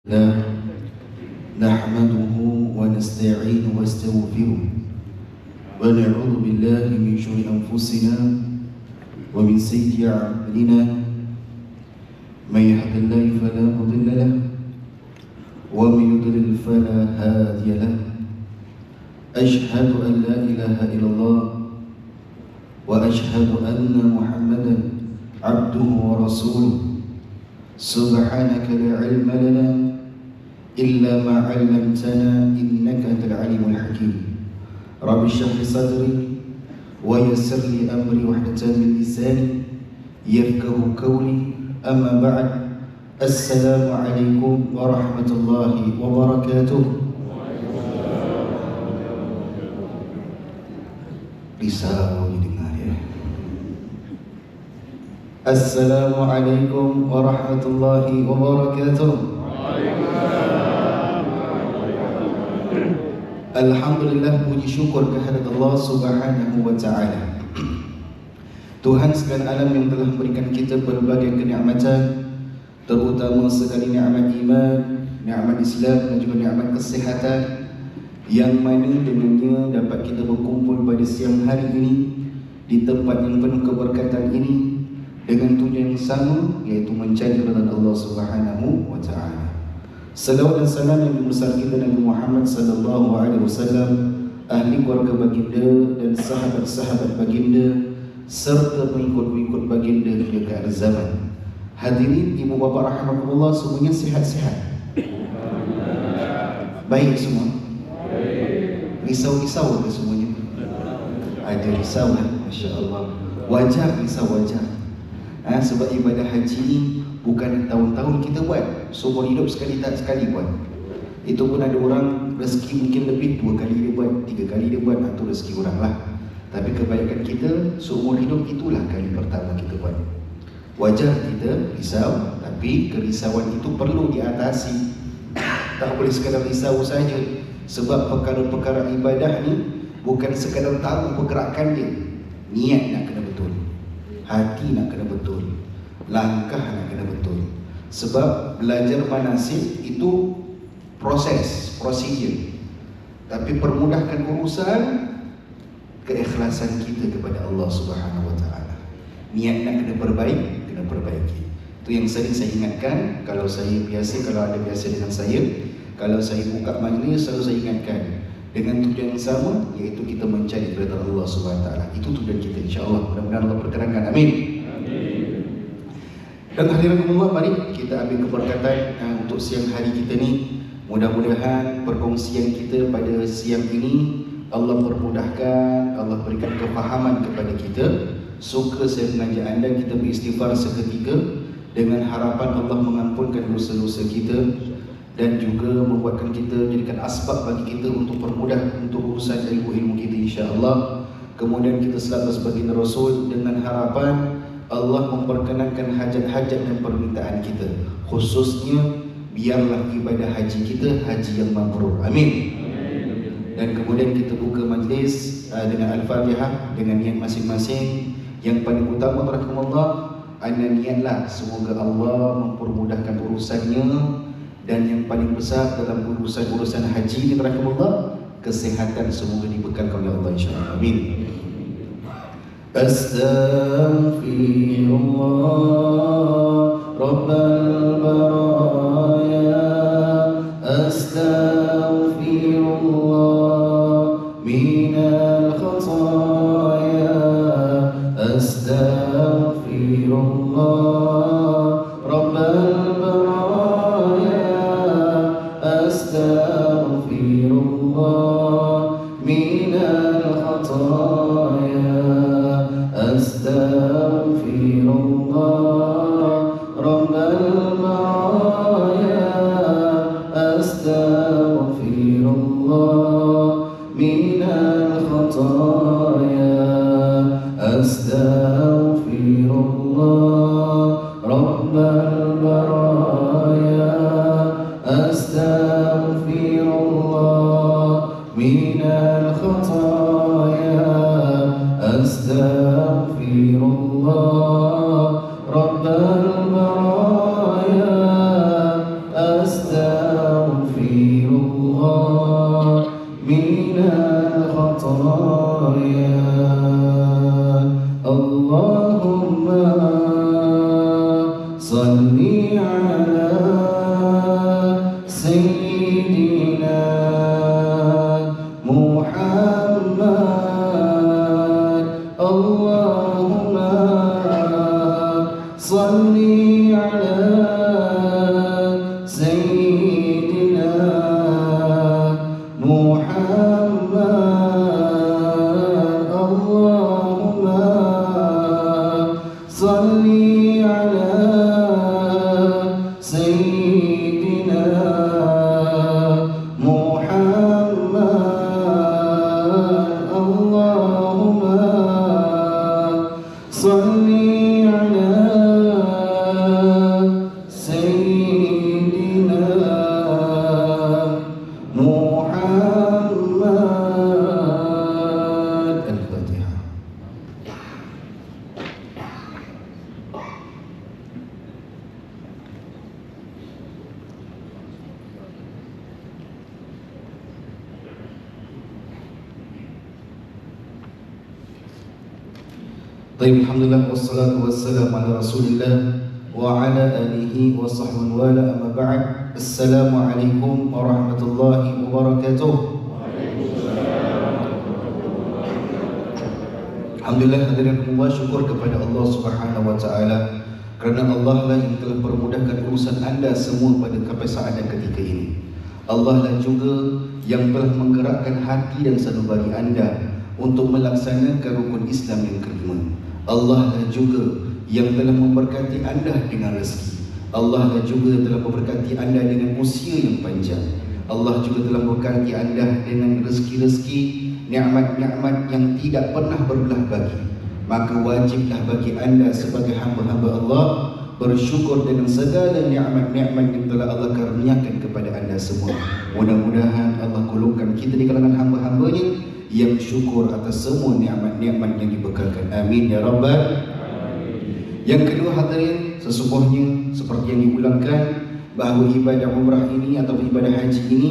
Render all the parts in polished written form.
الله نحمده ونستعين واستغفره ونعوذ بالله من شرور أنفسنا ومن سيئات أعمالنا من يهد الله فلا مضل له ومن يضلل فلا هادي له أشهد أن لا إله إلا الله وأشهد أن محمدا عبده ورسوله سبحانك لا علم لنا إلا ما علمتنا إنك أنت العليم الحكيم رب اشرح لي صدري ويسر لي أمري واحلل من لساني يفقهوا قولي أما بعد السلام عليكم ورحمة الله وبركاته. Risau didengar ya. Assalamualaikum warahmatullahi wabarakatuh. Alhamdulillah, puji syukur kehadirat Allah Subhanahu wa taala. Tuhan sekalian alam yang telah memberikan kita berbagai kenikmatan, terutama sekali nikmat iman, nikmat Islam dan juga nikmat kesihatan, yang mana dengannya dapat kita berkumpul pada siang hari ini di tempat yang penuh keberkatan ini dengan tujuan yang sama, iaitu mencari keridhaan Allah Subhanahu wa taala. Salawat dan salam yang besar kita Nabi Muhammad sallallahu alaihi wasallam, ahli keluarga baginda dan sahabat-sahabat baginda serta pengikut-pengikut baginda hingga ke akhir zaman. Hadirin ibu bapa rahimakumullah, semuanya sihat-sihat? Baik semua? Risau-risau ke semuanya? Ada risau lah, masya-Allah. Wajar risau, wajar. Sebab ibadah haji ni bukan tahun-tahun kita buat, seumur hidup sekali tak sekali buat. Itu pun ada orang rezeki mungkin lebih 2 kali dia buat, 3 kali dia buat, itu rezeki orang lah. Tapi kebanyakan kita seumur hidup itulah kali pertama kita buat. Wajar kita risau, tapi kerisauan itu perlu diatasi. Tak boleh sekadar risau saja. Sebab perkara-perkara ibadah ni bukan sekadar tahu pergerakan dia. Niat nak kena betul, hati nak kena betul, langkah nak kena betul. Sebab belajar manasik itu proses, prosedur. Tapi permudahkan urusan keikhlasan kita kepada Allah Subhanahu wa taala. Niat nak kena perbaiki. Itu yang sering saya ingatkan kalau ada biasa dengan saya, kalau saya buka majlis selalu saya ingatkan dengan tujuan yang sama, iaitu kita mencari keridhaan Allah Subhanahu wa taala. Itu tujuan kita, insya-Allah. Mudah-mudahan Allah perkenankan. Amin. Dan hadirin Allah, mari kita ambil keberkatan untuk siang hari kita ni. Mudah-mudahan perkongsian kita pada siang ini Allah permudahkan, Allah berikan kefahaman kepada kita. Suka saya mengajak anda kita beristighfar seketika dengan harapan Allah mengampunkan dosa-dosa kita dan juga membuatkan kita, jadikan asbab bagi kita untuk permudah untuk urusan ilmu-ilmu kita, insya-Allah. Kemudian kita selalu sebagai Rasul dengan harapan Allah memperkenankan hajat-hajat dan permintaan kita, khususnya biarlah ibadah haji kita haji yang mabrur. Amin. Dan kemudian kita buka majlis dengan Al-Fatihah dengan niat masing-masing. Yang paling utama rahmatullah, anda niatlah semoga Allah mempermudahkan urusannya, dan yang paling besar dalam urusan haji ini rahmatullah, kesehatan semoga dibekalkan oleh Allah, insya-Allah. Amin. Astaghfirullah Rabbal baraya, astaghfirullah minal khataya, astaghfirullah Rabbal baraya, astaghfirullah minal khataya, astaghfirullah Rabbal baraya, أستغفر الله من الخطايا اللهم صل على سيدنا محمد اللهم صل على سيدنا محمد اللهم صل على سيدنا محمد اللهم صل على سيدنا محمد. الفاتحة. Baik, alhamdulillah wassalatu wassalamu ala Rasulillah wa ala alihi wa sahbihi wa ala amma ba'd. Assalamualaikum warahmatullahi wabarakatuh. Alhamdulillah, hadirin Allah, syukur kepada Allah Subhanahu wa taala kerana Allah lah yang telah permudahkan urusan anda semua pada saat dan ketika ini. Allah lah juga yang telah menggerakkan hati dan sanubari anda untuk melaksanakan rukun Islam yang kelima. Allah lah juga yang telah memberkati anda dengan rezeki. Allah lah juga telah memberkati anda dengan usia yang panjang. Allah juga telah memberkati anda dengan rezeki-rezeki, nikmat-nikmat yang tidak pernah berbelah bagi. Maka wajiblah bagi anda sebagai hamba-hamba Allah bersyukur dengan segala nikmat-nikmat yang telah Allah karuniakan kepada anda semua. Mudah-mudahan Allah golongkan kita di kalangan hamba-hambanya yang syukur atas semua nikmat-nikmat yang dibekalkan. Amin ya rabbal alamin. Yang kedua, hadirin, sesungguhnya seperti yang diulangkan bahawa ibadah umrah ini atau ibadah haji ini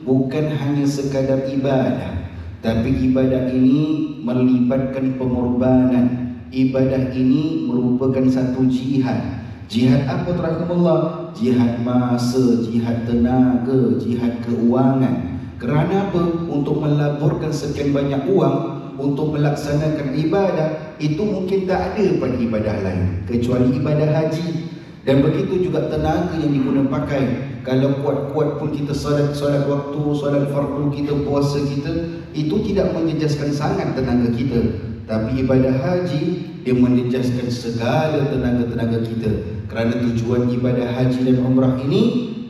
bukan hanya sekadar ibadah, tapi ibadah ini melibatkan pengorbanan. Ibadah ini merupakan satu jihad. Jihad apa, rahmatullah? Jihad masa, jihad tenaga, jihad keuangan. Kerana apa? Untuk melaburkan sekian banyak uang untuk melaksanakan ibadah, itu mungkin tak ada pada ibadah lain kecuali ibadah haji. Dan begitu juga tenaga yang digunakan pakai. Kalau kuat-kuat pun kita solat waktu, solat fardu kita, puasa kita, itu tidak menjejaskan sangat tenaga kita. Tapi ibadah haji, dia menjejaskan segala tenaga-tenaga kita. Kerana tujuan ibadah haji dan umrah ini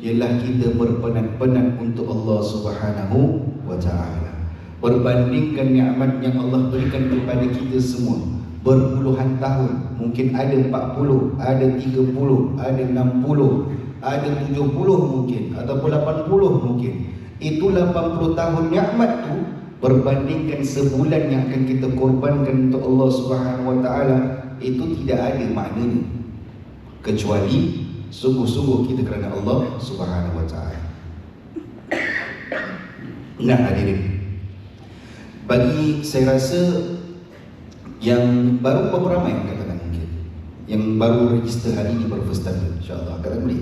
ialah kita berpenat-penat untuk Allah Subhanahu wa taala. Berbandingkan nikmat yang Allah berikan kepada kita semua berpuluhan tahun, mungkin ada 40, ada 30, ada 60, ada 70 mungkin, ataupun 80 mungkin. Itu 80 tahun nikmat tu berbandingkan sebulan yang akan kita korbankan untuk Allah Subhanahu wa taala, itu tidak ada maknanya kecuali sungguh-sungguh kita kerana Allah Subhanahu wa taala. Nah, hadirin, bagi saya rasa yang baru beberapa yang katakan mungkin yang baru register hari ini baru first time, insya-Allah akan boleh.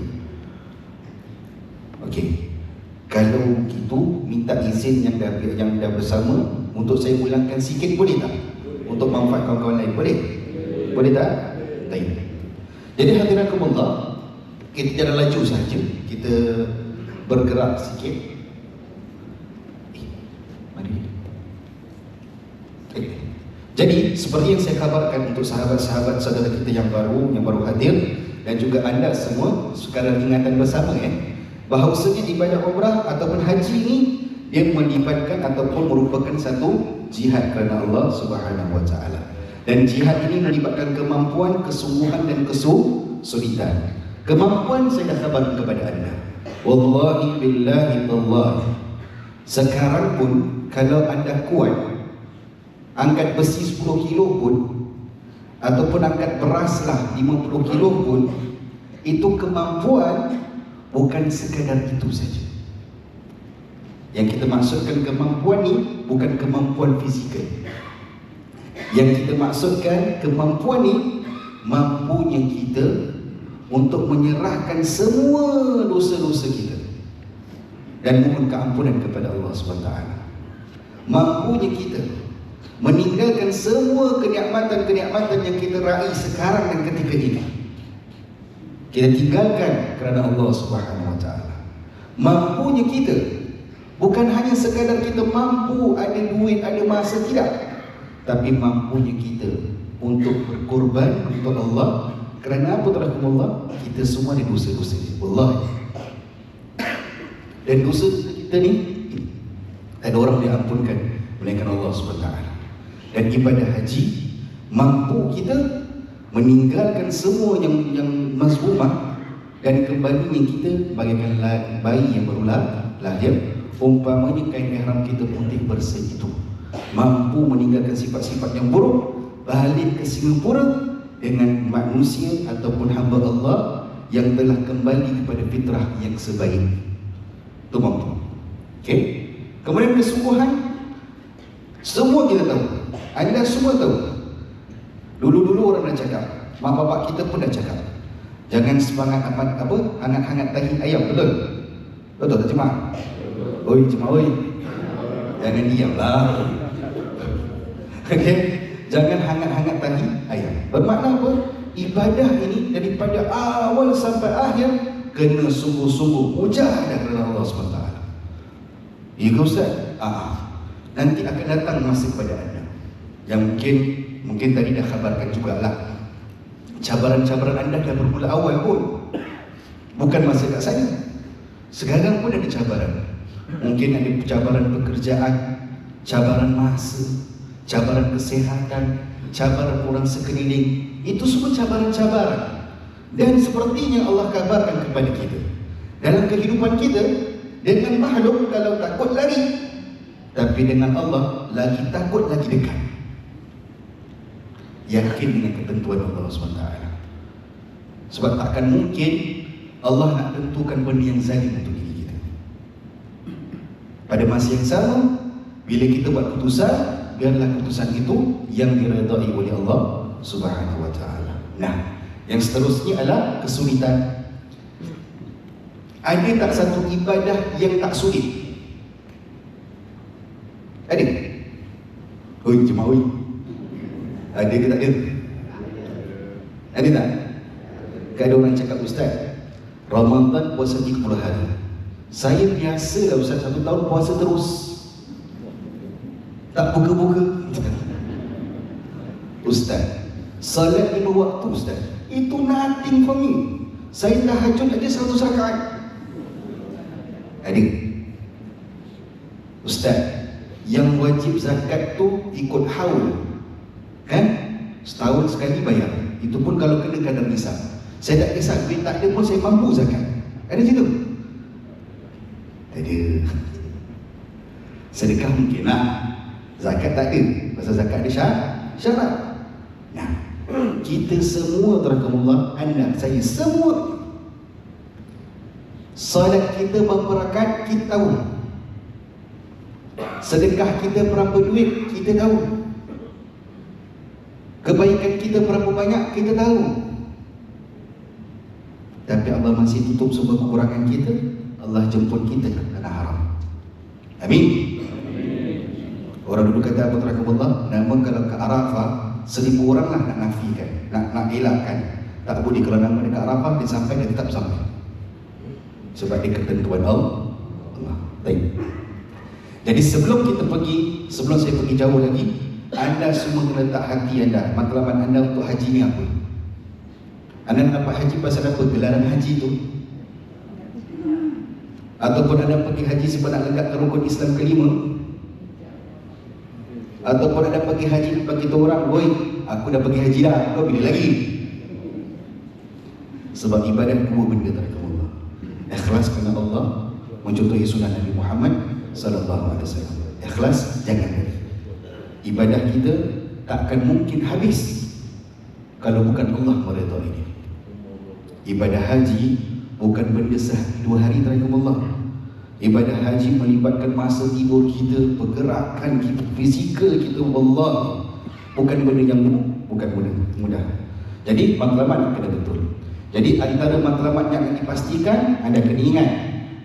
Okey. Kalau gitu minta izin yang dah bersama untuk saya ulangkan sikit, boleh tak? Untuk manfaat kawan-kawan lain, boleh? Boleh tak? Baik. Jadi hadirin Allah, kita jangan laju saja, kita bergerak sikit. Jadi seperti yang saya kabarkan untuk sahabat-sahabat saudara kita yang baru hadir dan juga anda semua sekarang ingatan bersama bahawasanya ibadah umrah ataupun haji ini dia melibatkan ataupun merupakan satu jihad kerana Allah Subhanahu wa taala. Dan jihad ini melibatkan kemampuan, kesungguhan dan kesulitan. Kemampuan saya dah kabarkan kepada anda. Wallahi billahi tallahi, sekarang pun kalau anda kuat angkat besi 10 kilo pun, ataupun angkat beras lah 50 kilo pun, itu kemampuan bukan sekadar itu saja. Yang kita maksudkan kemampuan ni bukan kemampuan fizikal. Yang kita maksudkan kemampuan ni mampunya kita untuk menyerahkan semua dosa-dosa kita dan mohon keampunan kepada Allah SWT. Mampunya kita meninggalkan semua kenikmatan-kenikmatan yang kita raih sekarang dan ketika ini, kita tinggalkan kerana Allah SWT. Mampunya kita bukan hanya sekadar kita mampu ada duit, ada masa, tidak, tapi mampunya kita untuk berkorban untuk Allah. Kerana apa Allah? Kita semua ada dosa-dosa, wallahi. Dan dosa kita ni tak ada orang yang diampunkan melainkan Allah SWT. Dan ibadah haji mampu kita meninggalkan semua yang mazmumah dan kembalinya kita bagaikan bayi yang baru lahir. Umpamanya kain ihram kita putih bersih itu mampu meninggalkan sifat-sifat yang buruk, balik ke Singapura dengan manusia ataupun hamba Allah yang telah kembali kepada fitrah yang sebaik. Itu mampu. Okey. Kemudian kesungguhan, semua kita tahu. Anda semua tahu. Dulu-dulu orang dah cakap, mak bapak kita pun dah cakap, jangan semangat hangat-hangat tahi ayam, betul? Betul tak Cema? Oi Cema oi. Jangan diamlah. Okey. Jangan hangat-hangat tahi ayam. Bermakna apa? Ibadah ini daripada awal sampai akhir kena sungguh-sungguh mujahadah kerana Allah SWT. Ya ke Ustaz? Nanti akan datang masa kepada anda yang mungkin tadi dah khabarkan jugalah, cabaran-cabaran anda dah bermula awal pun, bukan masa kat saya. Sekarang pun ada cabaran. Mungkin ada cabaran pekerjaan, cabaran masa, cabaran kesihatan, cabaran orang sekeliling. Itu semua cabaran-cabaran. Dan sepertinya Allah kabarkan kepada kita, dalam kehidupan kita, dengan makhluk kalau takut lari, tapi dengan Allah lagi takut, lagi dekat. Yakin dengan ketentuan Allah SWT. Sebab takkan mungkin Allah nak tentukan benda yang zalim untuk diri kita. Pada masa yang sama, bila kita buat keputusan, biarlah keputusan itu yang diredai oleh Allah Subhanahu wa taala. Nah, yang seterusnya adalah kesulitan. Ada tak satu ibadah yang tak sulit? Ada? Oi, cuma oi. Ada ke tak ada? Ada tak? Kan ada orang cakap, Ustaz, Ramadan puasa 30 hari. Saya biasa lah Ustaz, 1 tahun puasa terus, tak buka-buka. Ustaz, salat 5 waktu Ustaz, itu nothing for me. Saya tahajud aja 100 rakaat. Ada? Ustaz, yang wajib zakat tu ikut haul, kan? Setahun sekali bayar. Itu pun kalau kena kadar nisab. Saya tak kisah, duit tak ada pun saya mampu zakat. Ada situ? Tak ada. Sedekah mungkin lah, zakat tak ada. Pasal zakat ada syarat. Nah, kita semua terakamullah, anda, saya, semua, salat kita berapa rakaat kita tahu, sedekah kita berapa duit kita tahu, kebaikan kita berapa banyak kita tahu. Tapi Allah masih tutup semua kekurangan kita. Allah jemput kita ke tanah haram. Amin. Orang dulu kata apa terakamullah, nama kalau ke Arafah 1000 orang lah nak nafikan, nak elakkan. Tak boleh. Kalau nama dekat Arafah, dia sampai, dia tetap sampai. Sebab dia ketentuan Allah. Baik. Jadi sebelum saya pergi jauh lagi, anda semua kena letak hati anda, matlamat anda untuk haji ni apa? Anda nak dapat haji pasal apa? Gelaran haji tu? Ataupun anda pergi haji sebab nak legakkan rukun Islam kelima? Ataupun anda pergi haji nak bagi tahu orang, "Woi, aku dah pergi haji dah, kau bila lagi?" Sebab ibadah dua benda terakamullah. Ikhlas kerana Allah, mencontohi sunnah Nabi Muhammad sallallahu alaihi wasallam. Ikhlas, jangan lari. Ibadah kita takkan mungkin habis kalau bukan Allah meredai dia. Ibadah haji bukan benda sehari 2 hari terakumullah. Ibadah haji melibatkan masa tidur kita, pergerakan kita, fizikal kita, wallah, bukan benda yang bukan benda mudah. Jadi matlamat kena betul. Jadi antara matlamat yang dipastikan, anda kena ingat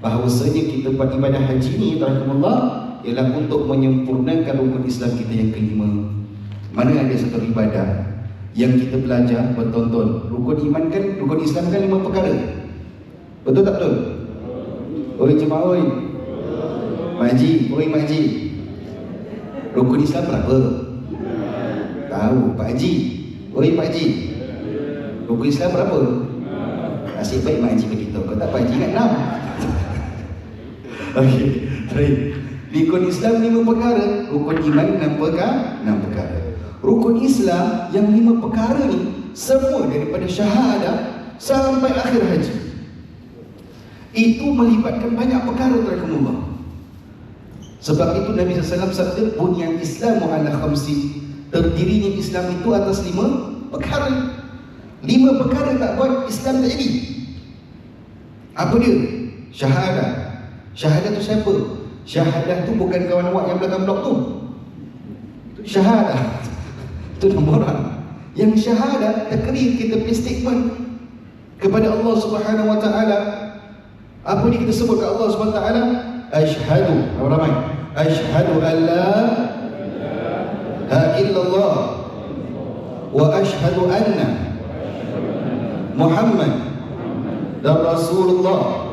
bahawasanya kita buat ibadah haji ni terakumullah ialah untuk menyempurnakan rukun Islam kita yang kelima. Mana ada satu ibadah yang kita belajar bertonton. Rukun iman kan, rukun Islam kan 5 perkara. Betul tak betul? Oi jemaah oi. Makcik, oi makcik. Rukun Islam berapa? Tahu Pak Haji. Oi Pak Haji. Rukun Islam berapa? Nasib baik Mak Haji beritahu. Kau tak Pak Haji ingat 6. Okey, baik. Rukun Islam 5 perkara, rukun iman 6 perkara. Rukun Islam yang 5 perkara ni semua daripada syahadah sampai akhir haji. Itu melibatkan banyak perkara terakumullah. Sebab itu Nabi SAW sabda, bunyan Islamu ala khamsin. Terdirinya Islam itu atas 5 perkara. 5 perkara tak buat, Islam tak jadi. Apa dia? Syahadah. Syahadah tu siapa? Syahadah tu bukan kawan awak yang belakang blok tu. Syahadah itu nombor orang. Yang syahadah takrir kita punya statement kepada Allah Subhanahu Wa Taala. Apa ni kita sebut ke Allah Subhanahu Wa Taala? Asyhadu, ramai. Asyhadu an la ilaha illallah wa asyhadu anna Muhammad dan Rasulullah.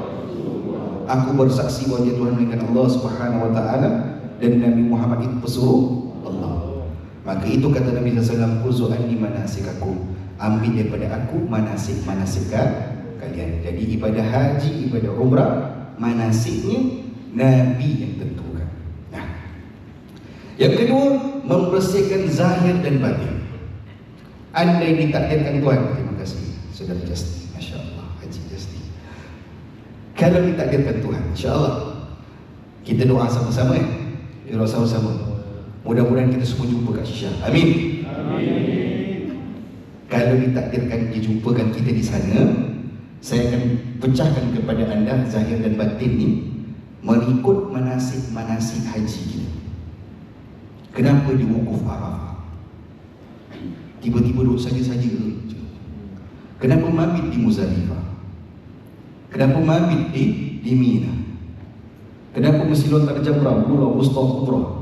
Aku bersaksi bahawa dia Tuhan melainkan Allah Subhanahu Wa Taala dan Nabi Muhammad itu pesuruh Allah. Maka itu kata Nabi SAW, Kuzu anni manasikakum, ambil daripada aku manasik-manasik kalian. Jadi ibadah haji, ibadah umrah, manasiknya Nabi yang tentukan. Nah, yang kedua, membersihkan zahir dan batin. Andai ditakdirkan Tuhan, terima kasih Saudara Justin, Masya Allah, Haji Justin. Kalau ditakdirkan Tuhan, insya-Allah kita doa sama-sama ya. Kita doa sama-sama. Mudah-mudahan kita semua jumpa kat Syisha. Amin. Amin. Kalau ditakdirkan dijumpakan kita di sana, saya akan pecahkan kepada anda zahir dan batin ni mengikut manasik-manasik haji kita. Kenapa di wukuf Arafah? Tiba-tiba duduk saja-saja. Kenapa mabit di Muzdalifah? Kenapa mabit di Mina? Kenapa mesti lontar jamrah, pulau wusta umrah?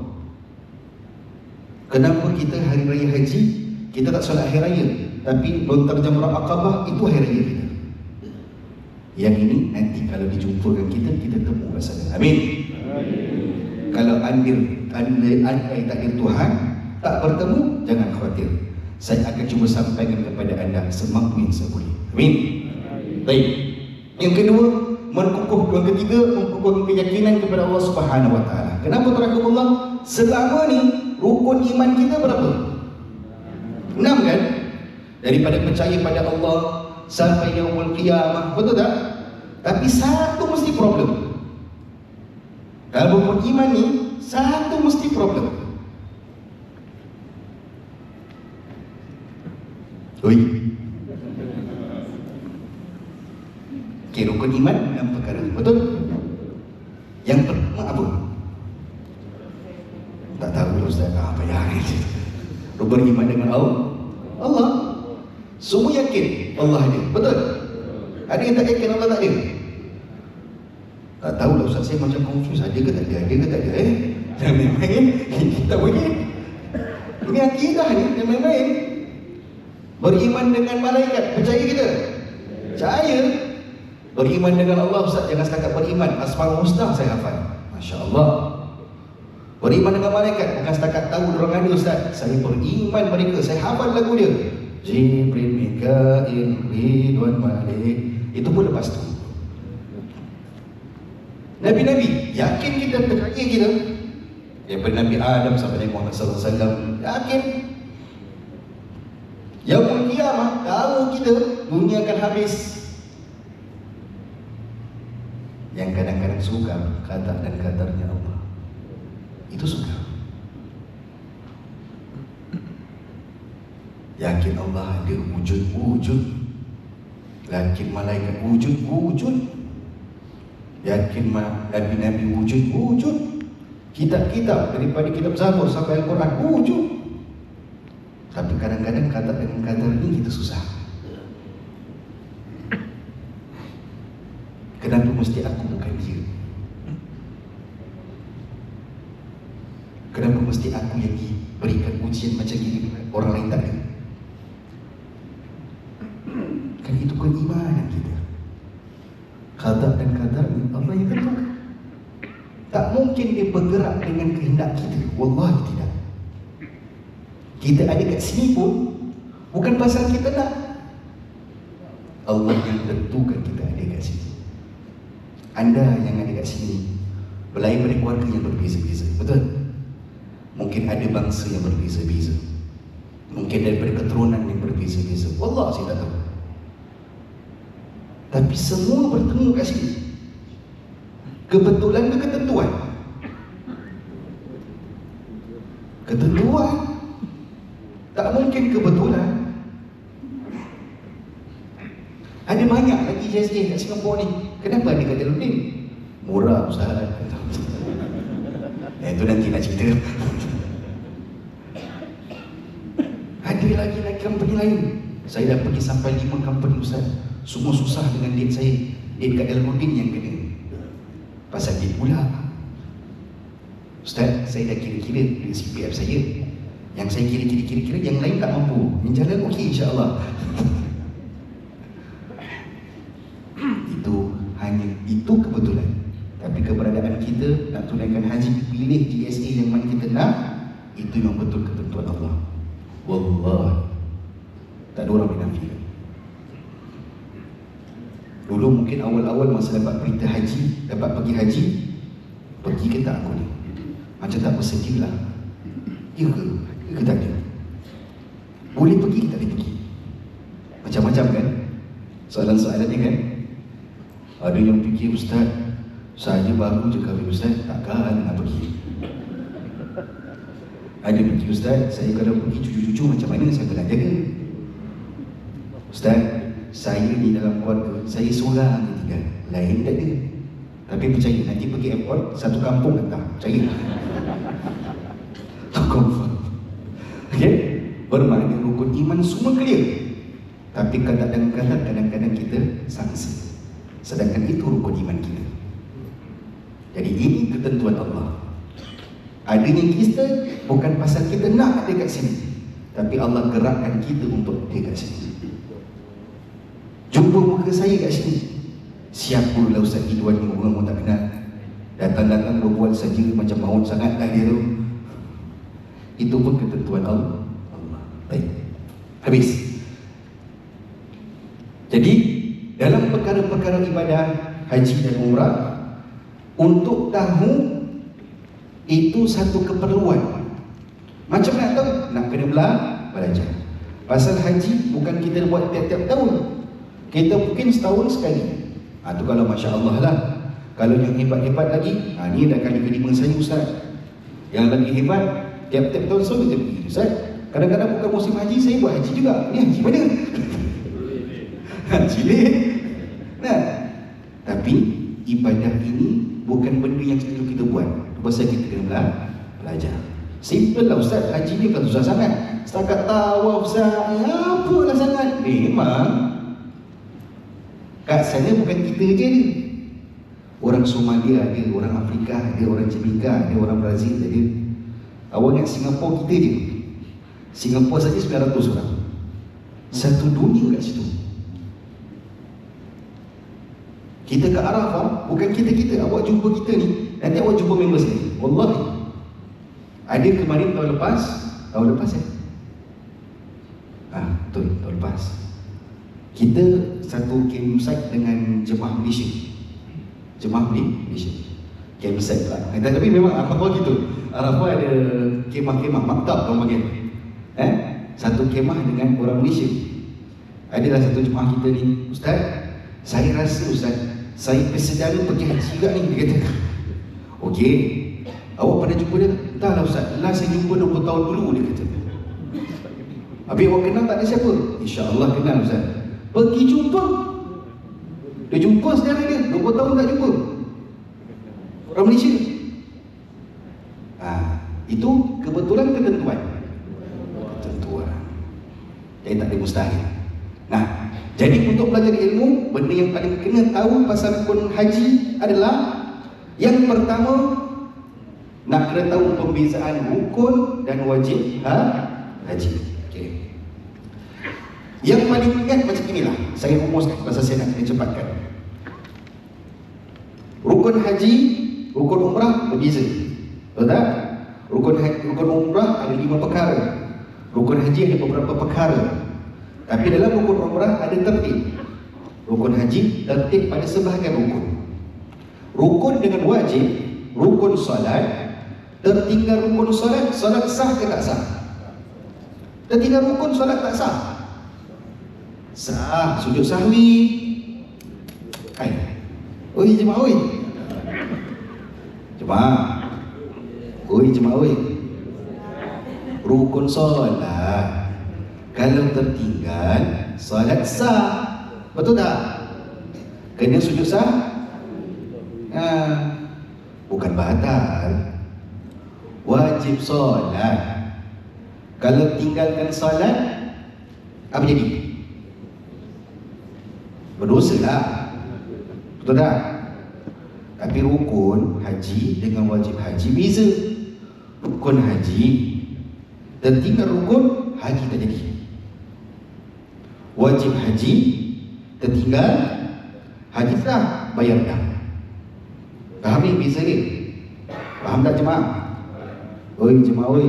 Kenapa kita hari raya haji kita tak solat hari raya, tapi lontar jamrah Aqabah itu hari raya kita? Yang ini nanti kalau dijumpakan kita temu kat sana. Amin. Amin. Kalau andai takdir Tuhan tak bertemu, jangan khawatir. Saya akan cuba sampaikan kepada anda semampu yang saya boleh. Amin. Baik. Yang kedua, yang ketiga, mengukuhkan keyakinan kepada Allah Subhanahu Wa Taala. Kenapa terakumullah? Selama ni rukun iman kita berapa? 6 kan? Daripada percaya pada Allah sampai yaumul qiyamah, betul tak? Tapi satu mesti problem. Kalau rukun iman ni satu mesti problem. Oi. Okay, rukun iman 6 perkara, betul? Yang pertama apa? Tak tahu Ustaz, apa yang ini? Beriman dengan Allah. Semua yakin Allah ada, betul? Ada yang tak yakin Allah tak ada? Tak tahu lah Ustaz, saya macam confused. Ada ke tak ada? Ada ke tak ada? Jangan main-main. Kita boleh. Ini akidah ni, jangan main-main. Beriman dengan malaikat, percaya kita? Percaya. Beriman dengan Allah, Ustaz, jangan setakat beriman. Asmaul Husna saya hafal, Masya Allah. Beriman dengan malaikat bukan setakat tahu orang ada, Ustaz. Saya beriman mereka, saya hafal lagu dia. Jibril, Mikail, Ridwan, Malik. Itu pun lepas tu. Nabi-Nabi, yakin kita, percaya kita. Daripada Nabi Adam sampai Nabi Muhammad SAW, yakin. Yaumul Qiyamah, tahu kita dunia akan habis. Yang kadang-kadang suka kata dan kadarnya Allah, itu suka. Yakin Allah ada wujud-wujud. Yakin malaikat wujud, wujud. Yakin nabi-nabi wujud, wujud. Kitab-kitab daripada kitab Zabur sampai Al-Quran wujud. Tapi kadang-kadang kata dengan kadar ini kita susah. Kenapa mesti aku bukan dia? Kenapa mesti aku yang diberikan ujian macam ini, orang lain tak ada? Kan itu keimanan kita. Qada dan qadar Allah yang tentukan. Tak mungkin dia bergerak dengan kehendak kita. Wallahi tidak. Kita ada kat sini pun bukan pasal kita nak. Allah yang tentukan kita ada kat sini. Anda yang ada kat sini berlahir dari keluarga yang berbeza-beza, betul? Mungkin ada bangsa yang berbeza-beza, mungkin daripada keturunan yang berbeza-beza. Wallah saya tak tahu. Tapi semua bertemu kat sini. Kebetulan ke ketentuan? Ketentuan. Tak mungkin kebetulan. Ada banyak lagi JSA kat Singapura ni. Kenapa dia kata Ludin? Murah Ustaz. Itu nanti nak cerita. Ada lagi company lain. Saya dah pergi sampai 5 company Ustaz. Semua susah dengan date saya. Date kat Al-Mudin yang kena. Pasal date pula. Ustaz, saya dah kira-kira dengan CPF saya. Yang saya kira-kira, yang lain tak mampu. Yang jalan okey insya-Allah. Itu kebetulan. Tapi keberadaan kita nak tunaikan haji, pilih GSA yang mana kita nak, itu yang betul ketentuan Allah. Wallah, tak ada orang menafikan. Dulu mungkin awal-awal masa dapat berita haji, dapat pergi haji, pergi ke tak aku ni? Macam tak bersedih lah. Ya ke tak ada? Boleh pergi ke tak boleh pergi? Macam-macam kan soalan-soalannya kan. Ada yang fikir, Ustaz, saya baru je kahwin Ustaz, takkan nak pergi. Ada fikir, Ustaz, saya kalau pergi cucu-cucu macam mana saya nak jaga? Ustaz, saya di dalam keluarga, saya seorang je tinggal, lain tak ada. Tapi percaya, nanti pergi airport, satu kampung datang, percaya. Tak confirm. Okay? Bermakna rukun iman semua clear. Tapi kadang-kadang kita sangsi. Sedangkan itu rukun iman kita. Jadi ini ketentuan Allah. Adanya kita bukan pasal kita nak ada kat sini, tapi Allah gerakkan kita untuk ada kat sini. Jumpa muka saya kat sini, siapalah Ustaz Ridwan ni, orang pun tak kenal. Datang-datang berbual saja macam maut sangatlah dia tu. Itu pun ketentuan Allah. Baik, habis. Jadi dalam perkara-perkara ibadah haji dan umrah, untuk tahu itu satu keperluan. Macam nak tahu? Nak kena belajar. Pasal haji bukan kita buat tiap-tiap tahun. Kita mungkin setahun sekali. Itu kalau Masya Allah lah. Kalau yang hebat-hebat lagi, ni dah kali kelima saya Ustaz. Yang lagi hebat, tiap-tiap tahun selalu kita pergi Ustaz. Kadang-kadang bukan musim haji, saya buat haji juga. Ni haji mana? Haji leh. Nah, tapi ibadah ini bukan benda yang selalu kita buat. Pasal kita kena belajar. Simple lah Ustaz, haji ni bukan susah sangat. Setakat tawaf Ustaz, apalah sangat. Memang kat sana bukan kita je ni. Orang Somalia ada, orang Afrika ada, orang Jamaica ada, orang Brazil ada. Awak ingat Singapura kita je. Singapura saja 900 orang. Satu dunia kat situ. Kita ke Arafah, bukan kita-kita. Awak jumpa kita ni, nanti awak jumpa members ni. Wallahi. Ada kemarin tahun lepas betul, tahun lepas. Kita satu campsite dengan jemaah Malaysia. Jemaah Malaysia. Campsite lah. Tapi memang apa gitu. Arafah ada kemah-kemah, maktab orang panggil. Satu kemah dengan orang Malaysia. Adalah satu jemaah kita ni, Ustaz, saya rasa Ustaz, saya bersedia pergi haji juga ni, dia kata. Okey, awak pernah jumpa dia? Entahlah Ustaz, last saya jumpa 20 tahun dulu, dia kata. Habis awak kenal tak ada siapa? InsyaAllah kenal Ustaz. Pergi jumpa, Dia jumpa saudara dia 20 tahun tak jumpa, orang Malaysia. Itu kebetulan ketentuan. Jadi tak ada mustahil. Jadi untuk belajar ilmu, benda yang paling kena tahu pasal rukun haji adalah yang pertama, nak kena tahu pembezaan rukun dan wajib haji. Okay. Yang paling ingat macam inilah, saya rumuskan pasal saya nak kena cepatkan. Rukun haji, rukun umrah berbeza, betul tak? Rukun umrah ada 5 perkara, rukun haji ada beberapa perkara. Tapi dalam rukun umrah ada tertib. Rukun haji tertib pada sebahagian rukun. Rukun dengan wajib, rukun solat, tertinggal rukun solat, solat sah ke tak sah? Tertinggal rukun solat tak sah? Sah, sujud sahwi. Oi jemaah oi. Jemaah. Oi jemaah oi. Rukun solat kalau tertinggal, solat sah. Betul tak? Kena sujud sah? Bukan batal. Wajib solat. Kalau tinggalkan solat, apa jadi? Berdosa lah. Betul tak? Tapi rukun haji dengan wajib haji beza. Rukun haji, tertinggal rukun, haji tak jadi. Wajib haji tertinggal, haji sah, bayar dah. Faham ni beza ni? Faham tak jemaah? Oi jemaah oi.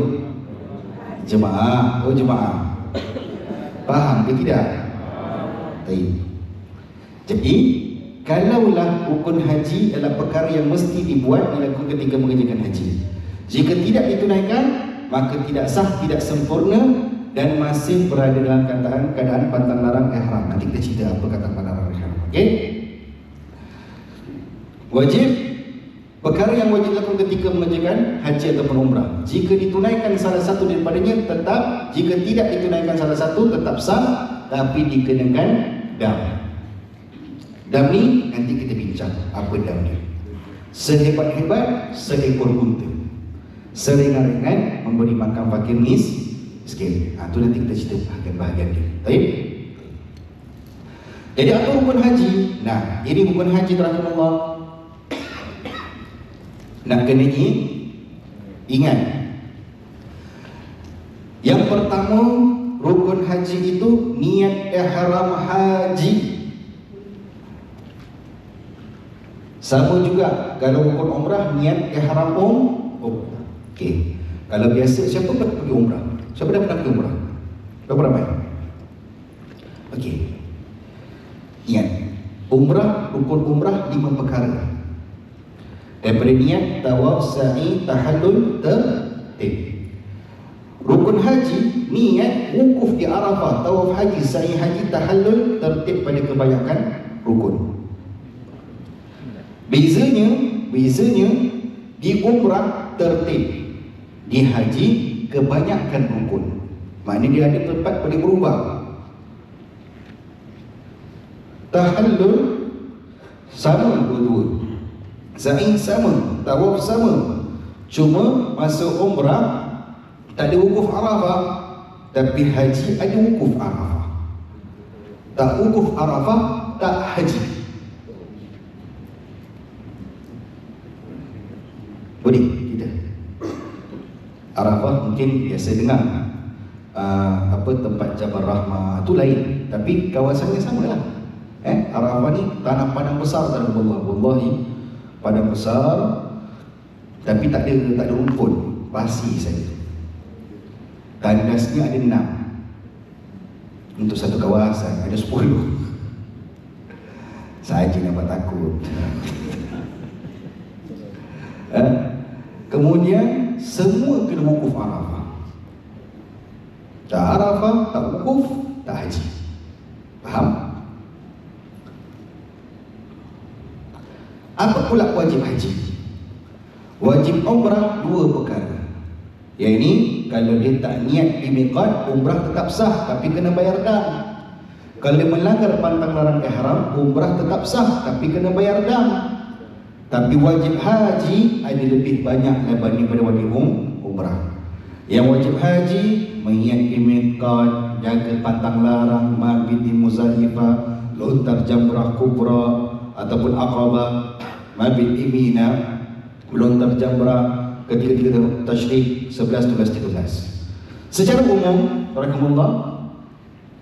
Jemaah, oh jemaah. Faham ke tidak? Baik. Jadi kalaulah rukun haji adalah perkara yang mesti dibuat dilakukan ketika mengerjakan haji. Jika tidak ditunaikan, maka tidak sah, tidak sempurna dan masih berada dalam keadaan pantang larang ihram. Nanti kita cerita apa kata pantang larang ihram. Okey? Wajib, perkara yang wajib dilakukan ketika mengerjakan haji ataupun umrah. Jika ditunaikan salah satu daripadanya tetap, jika tidak ditunaikan salah satu tetap sah, tapi dikenakan dam. Dam ni nanti kita bincang apa dam ni. Sehebat-hebat seekor unta, seringan-ringan memberi makan fakir miskin. Itu nanti kita cerita bahagian dia. Baik. Jadi apa rukun haji? Ini rukun haji rahimahullah. Nak kena ingat. Yang pertama, rukun haji itu niat ihram haji. Sama juga kalau rukun umrah niat ihram Okey. Kalau biasa siapa pernah pergi umrah? Siapa dah pernah pergi umrah? Berapa ramai? Okey. Ingat, umrah, rukun umrah 5 perkara. Daripada niat, tawaf, sa'i, tahallul, tertib. Rukun haji, niat, wukuf di Arafah, tawaf haji, sa'i haji, tahallul, tertib pada kebanyakan rukun. Bezanya di umrah tertib, di haji kebanyakan rukun. Maknanya dia ada tempat boleh berubah. Tahallul sama dua-dua, sa'i sama, tawaf sama. Cuma masuk umrah tak ada wukuf Arafah, tapi haji ada wukuf Arafah. Tak wukuf Arafah, tak haji. Boleh kita Arafah mungkin biasa dengar tempat Jabal Rahmah itu lain, tapi kawasannya sama lah. Arafah ni tanah padang besar, tanah Allah, wallahi padang besar, tapi tak ada rumput, pasir saja. Tandasnya ada 6 untuk satu kawasan, ada 10 saja nampak takut. Kemudian semua kena wukuf Arafah. Tak Arafah, tak wukuf, tak haji. Faham? Apa pula wajib haji? Wajib umrah 2 perkara. Yang ini kalau dia tak niat di miqat, umrah tetap sah, tapi kena bayar dam. Kalau melanggar pantang larang ihram, umrah tetap sah tapi kena bayar dam. Tapi wajib haji ada lebih banyak daripada wajib umrah. Yang wajib haji mengingat miqat, jaga pantang larang, mabit di Muzdalifah, lontar jamrah kubra ataupun aqabah, mabit di Mina, melontar jamrah ketika tasyrik 11, 12, 13. Secara umum, rahimakumullah,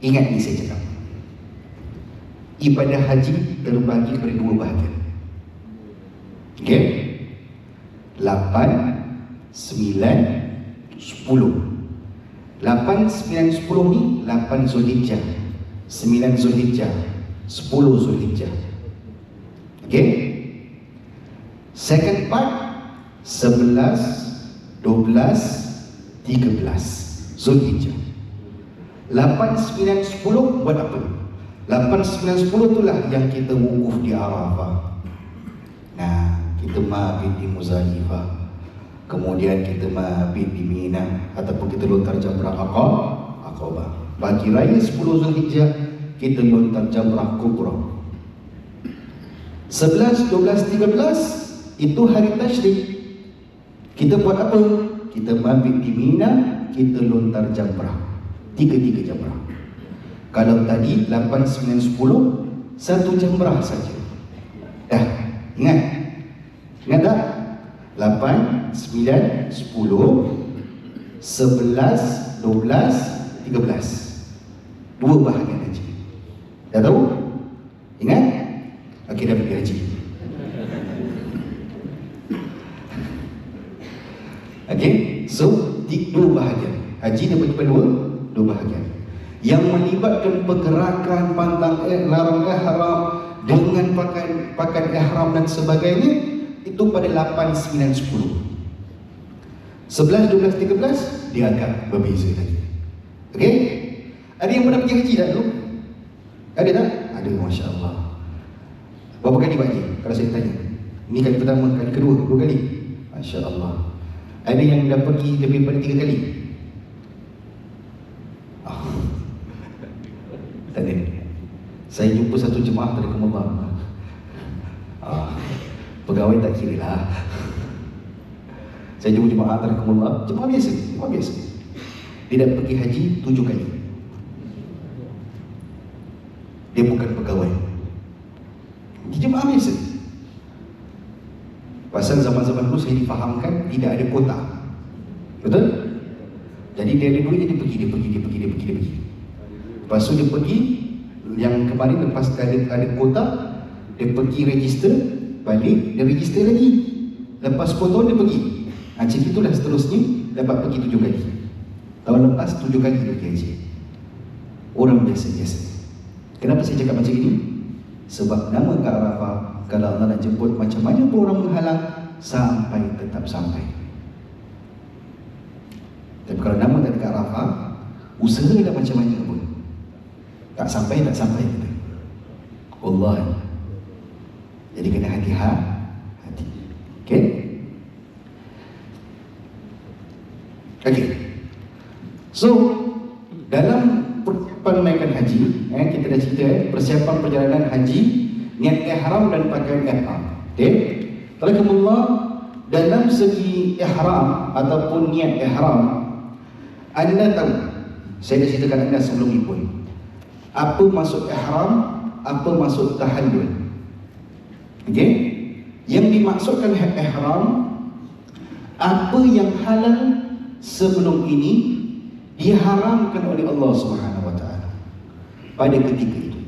ingat ni saya cakap, ibadah haji terbagi kepada dua bahagian. Okey? 8, 9, 10. 8, 9, 10 ni 8 Zulhijjah, 9 Zulhijjah, 10 Zulhijjah. Okey? Second part 11, 12, 13 Zulhijjah. 8, 9, 10 buat apa? 8, 9, 10 itulah yang kita wukuf di Arafah. Nah, kita mabit di Muzdalifah, kemudian kita mabit di Mina, ataupun kita lontar jamrah Aqabah. Pagi raya 10 Zulhijjah kita lontar jamrah kubra. 11, 12, 13 itu hari tasyrik. Kita buat apa? Kita mabit di Mina, kita lontar jamrah. 3 jamrah. Kalau tadi 8, 9, 10 satu jamrah saja. Dah, ingat? Ingat tak? 8, 9, 10, 11, 12, 13. Dua bahagian haji. Dah tahu? Ingat? Okey, dah pergi haji. Okey, so dua bahagian. Haji dia bagi dua bahagian. Yang melibatkan pergerakan pantang larang ihram dengan pakaian ihram dan sebagainya, itu pada 8, 9, 10. 11, 12, 13 dia agak berbeza lagi. Okey? Ada yang pernah pergi haji tak dulu? Ada tak? Ada, Masya Allah. Berapa kali Pak Haji? Kalau saya tanya. Ini kali pertama, kali kedua, 2 kali. Masya Allah. Ada yang dah pergi lebih daripada 3 kali? Tak ada. Saya jumpa satu jemaah dari Kemulah. Pegawai tak kira lah. Saya jumpa jemaah dari Kemulah, jemaah biasa. Dia dah pergi haji 7 kali. Dia bukan pegawai, dia jemaah biasa. Pasal zaman-zaman dulu saya difahamkan tidak ada kota. Betul? Jadi dia ada duit, dia pergi. Lepas tu dia pergi, yang kemarin lepas ada kota, dia pergi register, balik, dia register lagi. Lepas 10 tahun dia pergi. Macam itulah seterusnya, dapat pergi 7 kali. Tahun lepas 7 kali dia pergi haji. Orang biasa-biasa. Kenapa saya cakap macam ini? Sebab nama kat Arafah, kalau Allah nak jemput macam mana pun orang menghalang, sampai tetap sampai. Tapi kalau nama tak dekat Arafah, usaha dah macam mana pun tak sampai. Allah. Jadi kena hati-hati. Okey? Okey. So, dalam persiapan menaikkan haji, kita dah cerita persiapan perjalanan haji, niat ihram dan pakaian ihram. Okey? Alhamdulillah, dalam segi ihram ataupun niat ihram, anda tahu, saya dah ceritakan anda sebelum ini pun, apa maksud ihram, apa maksud tahallul. Okey? Yang dimaksudkan ihram, apa yang halal sebelum ini diharamkan oleh Allah Subhanahu wa taala pada ketika itu.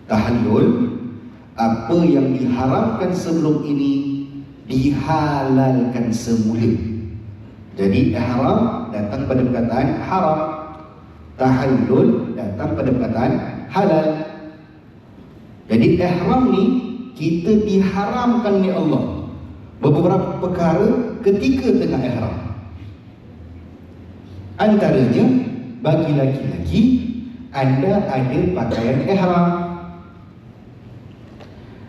Tahallul, apa yang diharamkan sebelum ini dihalalkan semula. Jadi ihram datang pada perkataan haram, tahallul datang pada perkataan halal. Jadi ihram ni kita diharamkan oleh Allah beberapa perkara ketika tengah ihram. Antaranya, bagi laki-laki, anda ada pakaian ihram.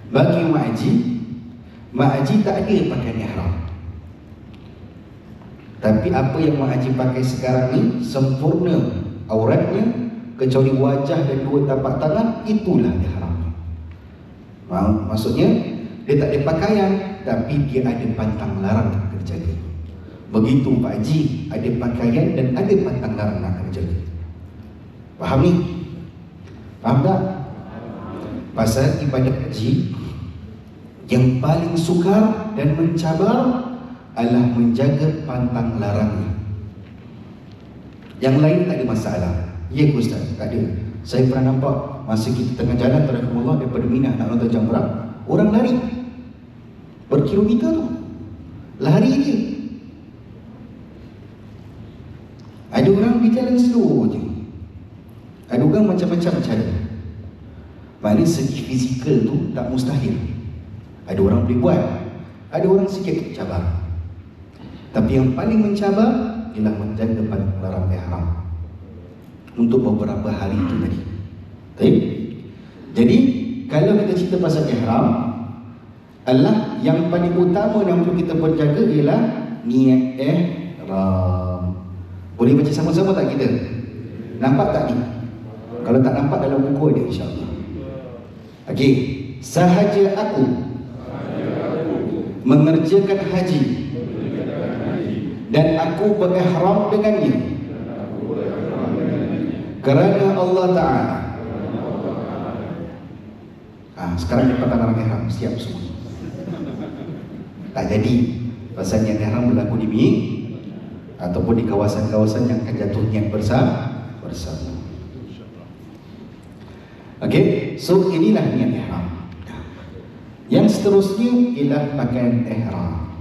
Bagi mak haji tak ada pakaian ihram. Tapi apa yang mak haji pakai sekarang ni sempurna auratnya, kecuali wajah dan dua tapak tangan, itulah ihram. Maksudnya dia tak ada pakaian, tapi dia ada pantang larang nak kena jaga. Begitu Pak Haji, ada pakaian dan ada pantang larang nak kena jaga. Faham ni? Faham tak? Pasal ibadat haji yang paling sukar dan mencabar adalah menjaga pantang larangnya. Yang lain tak ada masalah. Ya ke Ustaz? Tak ada. Saya pernah nampak masa kita tengah jalan tabarakallah daripada Minah nak nonton Jamrah, orang lari berkilometer tu, lari dia. Ada orang berjalan slow je, ada orang macam-macam cara. Maknanya segi fizikal tu tak mustahil. Ada orang boleh buat, ada orang sikit cabar. Tapi yang paling mencabar ialah menjaga pantang larang ihram untuk beberapa hari itu tadi. Baik. Jadi kalau kita cerita pasal ihram, adalah yang paling utama yang perlu kita berjaga ialah niat ihram. Boleh baca sama-sama tak kita? Nampak tak ni? Kalau tak nampak dalam buku ada insya-Allah. Okey, sahaja aku mengerjakan haji dan aku berihram dengannya kerana Allah Ta'ala. Sekarang dia patah larang ihram, siap semua. Tak jadi, pasal niat ihram berlaku di Mina ataupun di kawasan-kawasan yang akan jatuh niat bersama. Okey, so inilah niat ihram. Yang seterusnya ialah pakaian ihram.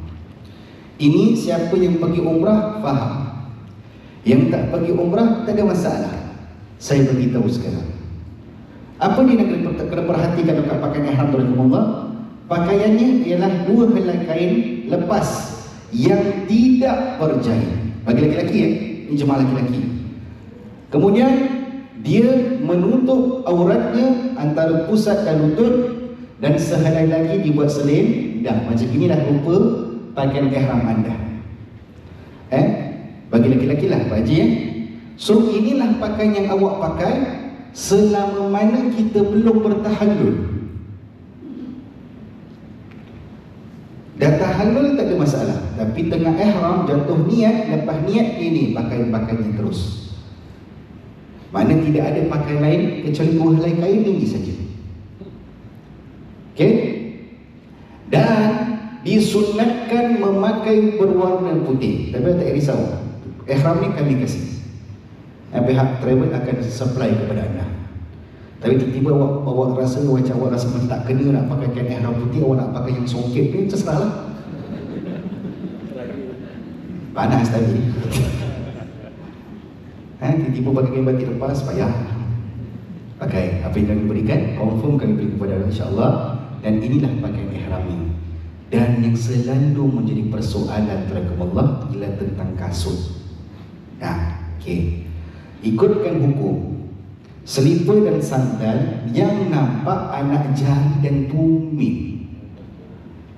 Ini siapa yang pergi umrah faham. Yang tak pergi umrah tak ada masalah. Saya beritahu sekarang. Apa dia nak kena perhatikan dekat pakaian ihram rahimahullah? Pakaiannya ialah dua helai kain lepas yang tidak berjahit. Bagi laki-laki ini jemaah laki-laki. Kemudian dia menutup auratnya antara pusat dan lutut, dan sehelai lagi dibuat selim. Dah macam inilah rupa pakaian ihram anda. Bagi laki-laki lah Pak Haji So inilah pakaian yang awak pakai selama mana kita belum bertahallul. Dah tahallul tak ada masalah, tapi tengah ihram jatuh niat, lepas niat ini pakaian-pakaiannya terus. Mana tidak ada pakaian lain kecuali dua helai kain ini saja. Okey? Dan disunatkan memakai berwarna putih. Tapi tak risau, ihram ni kami kasih, pihak travel akan supply kepada anda. Tapi tiba-tiba awak rasa macam awak rasa tak kena nak pakai kain ihram putih, awak nak pakai yang songket ni, terserahlah. Panas tadi. Tiba-tiba pakai kain batik lepas, payah. Pakai apa yang kami berikan, confirm kami beri kepada anda insya-Allah. Dan inilah pakaian ihram ini. Dan yang selalu menjadi persoalan tabarakallah ialah tentang kasut. Okey. Ikutkan hukum, selipar dan sandal yang nampak anak jari dan tumit.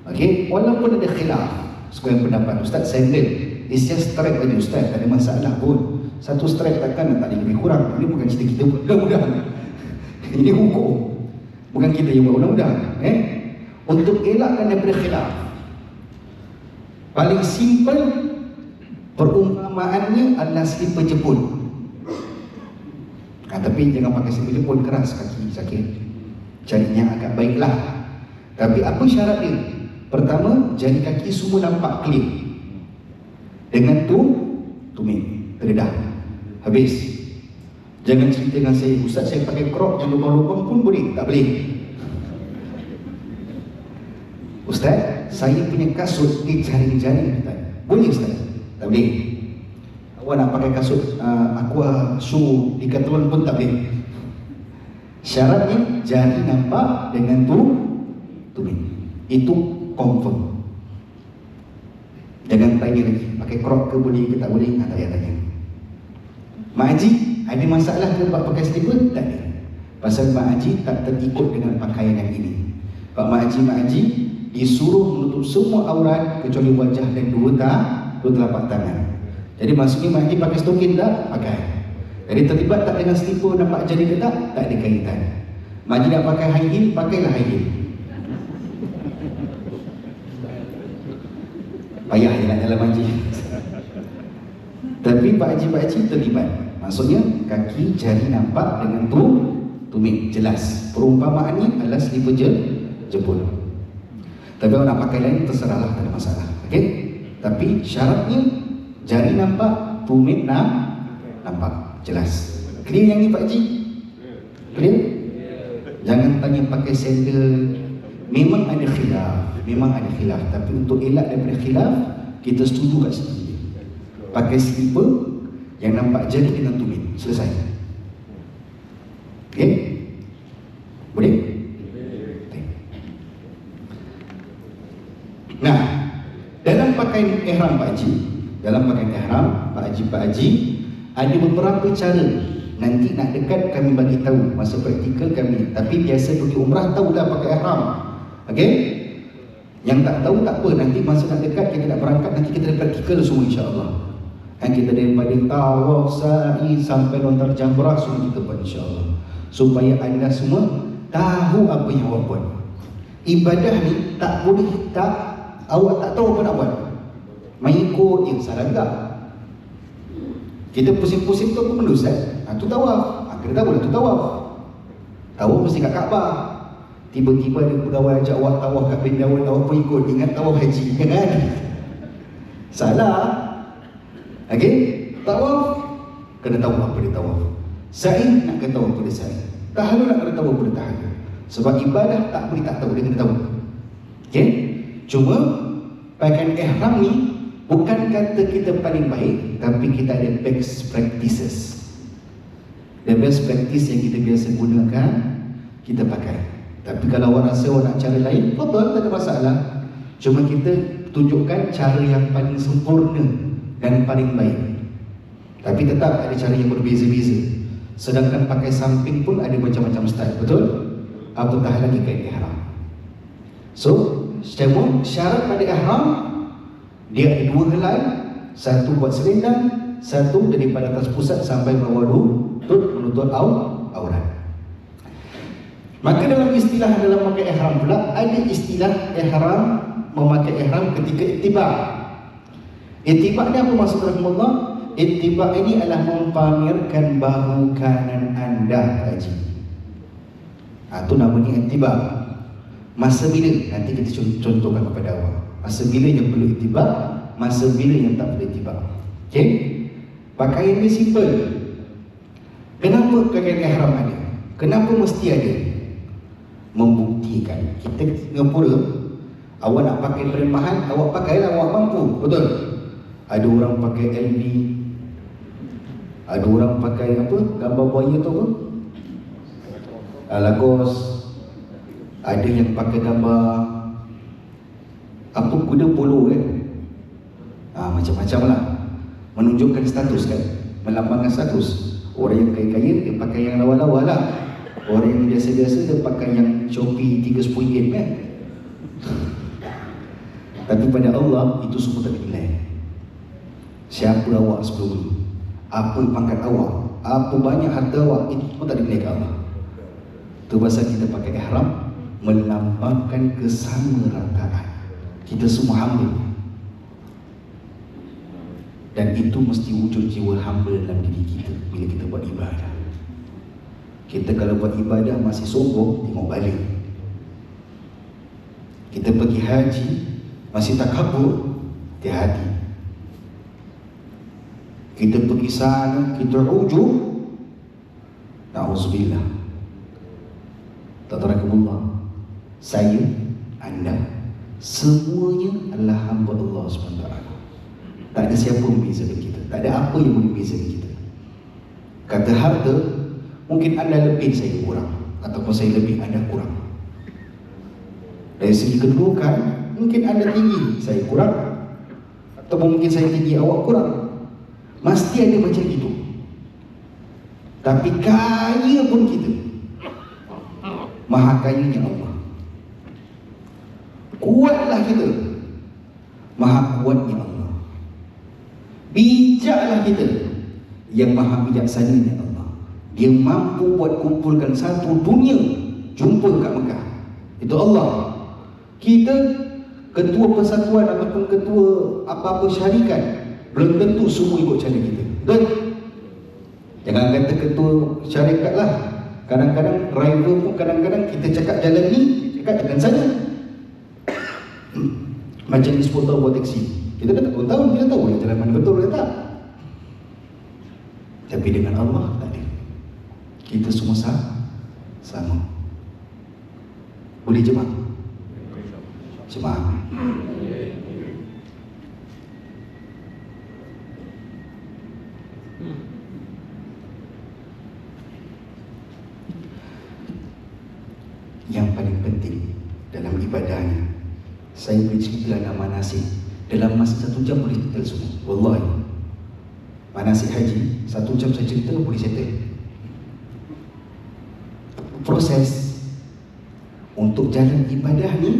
Okey, walaupun ada khilaf sebagian pendapat, Ustaz sandal it's just strap aja Ustaz, tak ada masalah pun. Satu strap takkan tak ada lebih kurang. Ini bukan cerita kita buat undang-undang. Ini hukum, bukan kita yang buat undang-undang. Untuk elakkan daripada khilaf, paling simple perumpamaannya adalah selipar jepun. Tapi jangan pakai selipar jepun keras, kaki sakit. Carinya agak baiklah. Tapi apa syarat dia? Pertama, jari kaki semua nampak clear. Dengan tumit, terdedah. Habis. Jangan cerita dengan saya, Ustaz saya pakai crop yang lubang-lubang pun boleh. Tak boleh. Ustaz, saya punya kasut jaring-jaring. Boleh Ustaz? Tak boleh. Awak nak pakai kasut aqua shoe Decathlon pun tak boleh. Syaratnya jari nampak dengan tumit. Itu confirm. Jangan tanya lagi pakai crop ke boleh ke tak boleh, tak payah tanya. Mak Haji ada masalah ke pakai slipper? Tak ada. Pasal Mak Haji tak terikut dengan pakaian yang ini. Mak Haji disuruh menutup semua aurat kecuali wajah dan dua telapak tangan. Jadi maksudnya Mak Haji pakai stokin tak? Pakai. Jadi terlibat tak dengan slipper nampak jari ke tak? Tak ada kaitan. Makcik nak pakai high heel, pakailah high heel. Payah je nak dalam makcik. Tapi pakcik-pakcik terlibat. Maksudnya kaki jari nampak dengan tumit, jelas. Perumpamaannya adalah slipper jebul. Tapi kalau nak pakai lain terserahlah, tak ada masalah. Okey? Tapi syaratnya jari nampak, tumit nampak, jelas. Clear yang ni pakcik? Clear? Jangan tanya pakai sandal. Memang ada khilaf, tapi untuk elak daripada khilaf, kita setuju kat sini. Pakai slipper yang nampak jari dengan tumit, selesai. Okey? Boleh? Nah, dalam pakaian ihram Pak Haji, Pak Haji ada beberapa cara. Nanti nak dekat kami bagi tahu masa praktikal kami. Tapi biasa pergi umrah tahulah pakai ihram. Okey? Yang tak tahu tak apa, nanti masa nak dekat kita nak berangkat, nanti kita ada praktikal semua insya-Allah. Kita daripada tawaf, sa'i sampai lontar jamrah semua kita buat insya-Allah. Supaya anda semua tahu apa yang awak buat. Ibadah ni tak boleh awak tak tahu apa nak buat. Main ikut je, salah enggak. Kita pusing-pusing tu apa benda Ustaz? Tu tawaf. Kita tahu lah tu tawaf. Tawaf mesti kat Kaabah. Tiba-tiba ada pegawai ajak awak tawaf kat Bendawan, awak pun ikut. Ingat tawaf haji, kan? Salah. Okey? Tawaf kena tahu apa dia tawaf. Sa'i nak kena tahu apa dia sa'i. Tahallul nak kena tahu apa dia tahallul. Sebab ibadah tak boleh tak tahu, dia kena tahu. Okey? Cuma pakaian ihram ni bukan kata kita paling baik, tapi kita ada best practices. The best practice yang kita biasa gunakan, kita pakai. Tapi kalau awak rasa awak nak cara lain, betul, tak ada masalah. Cuma kita tunjukkan cara yang paling sempurna dan paling baik. Tapi tetap ada cara yang berbeza-beza. Sedangkan pakai samping pun ada macam-macam style, betul? Apatah lagi kain ihram. So, syarat pada ihram, dia ada dua helai. Satu buat selendang, satu daripada atas pusat sampai bawah lutut, menutup aurat. Maka dalam istilah dalam memakai ihram pula, ada istilah ihram, memakai ihram ketika ittiba'. Ittiba' ni apa maksud rahmatullah? Ittiba' ini adalah mempamerkan bahu kanan anda, Haji. Itu namanya ittiba'. Masa bila? Nanti kita contohkan kepada awak. Masa bila yang perlu ittiba', masa bila yang tak perlu ittiba'. Okey? Pakaian ni simple. Kenapa pakaian ihram ada? Kenapa mesti ada? Membuktikan kita Singapura, awak nak pakai brand mahal, awak pakailah, awak mampu, betul? Ada orang pakai LV, ada orang pakai apa, gambar buaya tu apa? Lagos. Ada yang pakai gambar apa, kuda polo macam-macam lah, menunjukkan status kan, melambangkan status. Orang yang kaya-kaya dia pakai yang lawa-lawa lah. Orang yang biasa-biasa dia pakai yang Shopee RM3-10 kan. Tapi pada Allah itu semua tak dinilai. Siapa awak sebelum ni, apa pangkat awak, apa banyak harta awak, itu semua tak dinilai ke Allah. Itu pasal kita pakai ihram, melambangkan kesamarataan. Kita semua hamba. Dan itu mesti wujud jiwa hamba dalam diri kita bila kita buat ibadah. Kita kalau buat ibadah masih sombong, tengok balik. Kita pergi haji masih takabur, hati-hati. Kita pergi sana, kita ujub, na'udzubillah. Tadarakumullah. Saya, anda, semuanya adalah hamba Allah SWT. Tak ada siapa yang bezakan kita. Tak ada apa yang boleh bezakan kita. Kata harta, mungkin anda lebih, saya kurang. Ataupun saya lebih, anda kurang. Dari segi kedudukan, mungkin anda tinggi, saya kurang. Ataupun mungkin saya tinggi, awak kurang. Mesti ada macam itu. Tapi kaya pun kita, maha kayanya Allah. Kuatlah kita, maha kuatnya Allah. Bijaklah kita, yang maha bijaksananya Allah. Dia mampu buat kumpulkan satu dunia jumpa kat Mekah. Itu Allah. Kita ketua persatuan ataupun ketua apa-apa syarikat, belum tentu semua ikut cara kita. Betul? Jangan kata ketua syarikat lah. Kadang-kadang driver pun kadang-kadang kita cakap jalan ni, cakap jalan sana. Macam disputer buat taksi. Kita dah tak tahu, kita tahu lah jalan mana betul ke tak. Tapi dengan Allah tak ada. Kita semua sama. Boleh jemaah? Jemaah. Yang paling penting dalam ibadahnya, saya boleh cerita nama manasik dalam masa 1 jam boleh settle semua. Wallahi, manasik haji 1 jam saya cerita boleh settle. Proses untuk jalan ibadah ni,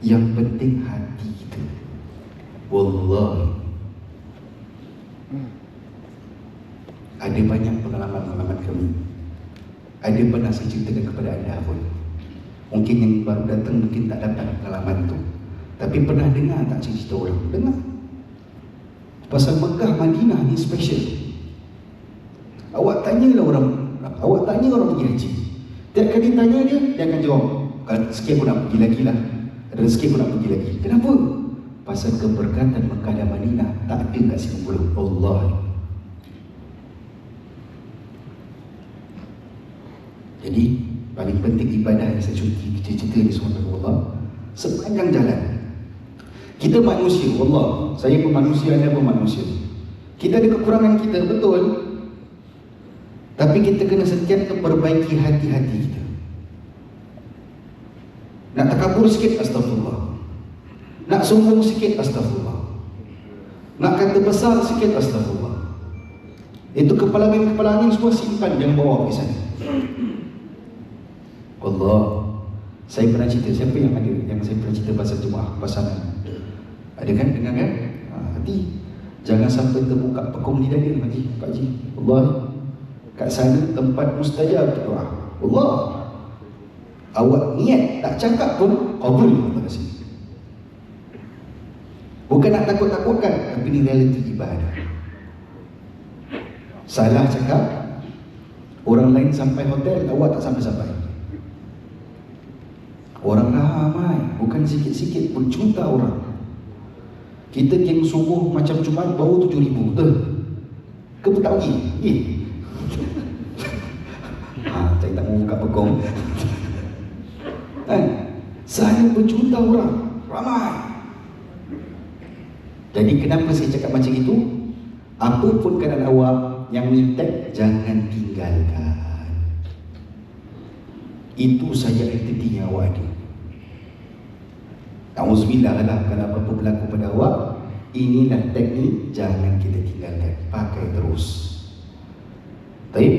yang penting hati kita. Wallahi, ada banyak pengalaman-pengalaman kami. Ada pernah saya ceritakan kepada anda pun. Mungkin yang baru datang mungkin tak dapat pengalaman tu, tapi pernah dengar tak cerita orang? Dengar. Pasal Mekah Madinah ni special. Awak tanya orang pergi haji. Tiap kali tanya dia akan jawab, sikit aku nak pergi lagi lah, ada sikit aku nak pergi lagi. Kenapa? Pasal keberkatan Mekah dan Madinah tak ada kat sini pula. Allah. Jadi paling penting ibadah yang saya cerita ni semua kepada Allah sepanjang jalan. Kita manusia, Allah, saya pun manusia, anda pun manusia. Kita ada kekurangan kita, betul. Tapi kita kena sentiasa perbaiki hati-hati kita. Nak takabur sikit, astagfirullah. Nak sombong sikit, astagfirullah. Nak kata besar sikit, astagfirullah. Itu kepala angin semua simpan, jangan bawa ke sana. Allah, saya pernah cerita, siapa yang ada yang saya pernah cerita pasal jemaah pasangan? Ada kan? Dengar kan? Hati, jangan sampai terbuka pekum di dada Pak Haji. Allah, kat sana tempat mustajab doa. Allah, awak niat tak cakap pun kabul Allah kasi. Bukan nak takut-takutkan, tapi ni realiti ibadah. Salah cakap, orang lain sampai hotel, awak tak sampai-sampai. Orang ramai, bukan sikit-sikit, berjuta orang. Kita geng subuh macam Jumaat baru 7,000, betul? Ke pun tak pergi? Saya tak mau buka pekong. Kan? Saya berjuta orang, ramai. Jadi kenapa saya cakap macam itu? Apapun keadaan awak yang minta, jangan tinggalkan. Itu saja aktiviti yang awak ada. Auzubillah lah, kalau apa-apa berlaku pada awak, inilah teknik, jangan kita tinggalkan, pakai terus. Baik?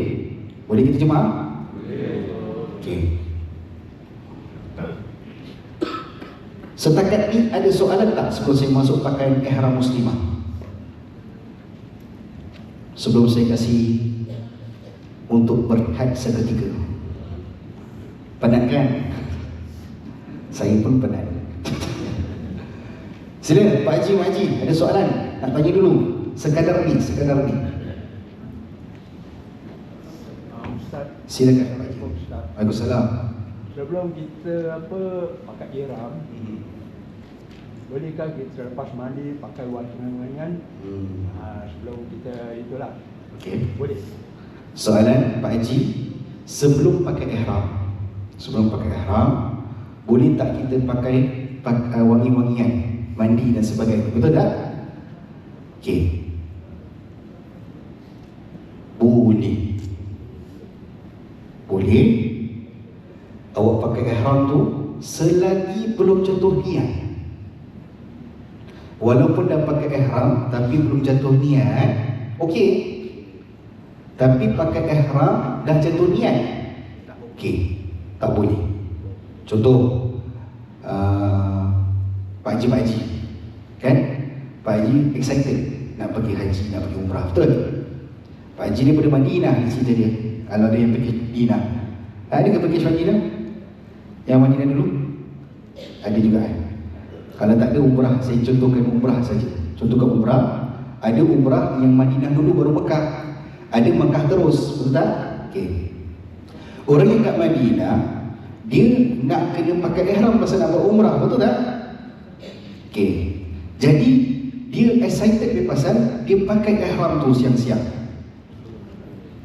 Boleh kita jemaah? Boleh. Okey. Setakat ni ada soalan tak sebelum saya masuk pakaian ihram muslimah? Sebelum saya kasih untuk berhad seketika. Penat kan? Saya pun penat. Sila Pak Haji, Mak Haji, ada soalan nak tanya dulu. Sekadar ni. Ustaz, silakan Pak Haji. Waalaikumsalam. Sebelum kita pakai ihram, bolehkah kita lepas mandi pakai wangian? Sebelum kita itulah. Okey. Boleh. Soalan Pak Haji, sebelum pakai ihram, boleh tak kita pakai wangi-wangian, mandi dan sebagainya, betul tak? Okey. Boleh. Awak pakai ihram tu selagi belum jatuh niat. Walaupun dah pakai ihram tapi belum jatuh niat, okey. Tapi pakai ihram dah jatuh niat, okey, tak boleh. Contoh Pak Haji kan, Pak Haji excited nak pergi haji, nak pergi umrah, betul? Pak Haji daripada Madinah ni cerita dia. Kalau ada yang pergi Madinah, ada ke pergi Madinah? Yang Madinah dulu? Ada juga Kalau tak ada umrah, saya contohkan umrah saja. Contohkan umrah. Ada umrah yang Madinah dulu baru Mekah. Ada Mekah terus, betul tak? Okey. Orang yang kat Madinah, dia nak kena pakai ihram pasal nak buat umrah, betul tak? Okey. Jadi dia excited dia pasal dia pakai ihram tu siang-siang.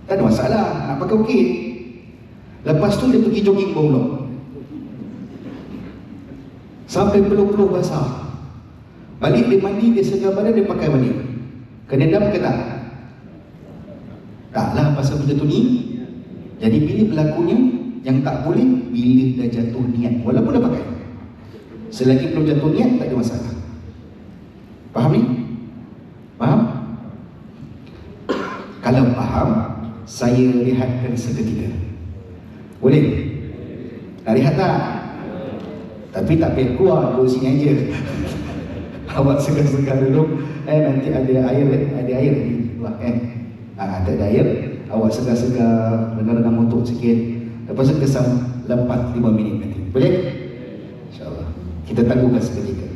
Tak ada masalah, nak pakai okey. Lepas tu dia pergi jogging bawah sampai peluh-peluh basah. Balik dia mandi, dia segar badan, dia pakai balik. Kena dam ke tak? Taklah pasal benda tu ni. Jadi bila berlakunya, yang tak boleh bila dah jatuh niat, walaupun dah pakai. Selagi belum jatuh niat, tak ada masalah. Faham ni? Faham? Kalau faham, saya lihatkan seketika. Boleh? Nak lihat tak? Tapi tak payah keluar, duduk sini aja. Awak segar-segar dulu. Nanti ada air, tak ada air. Awak segar-segar, dengar-dengar motor sikit. Lepas tu kesan lepas 5 minit nanti. Boleh? InsyaAllah. Kita tangguhkan seketika.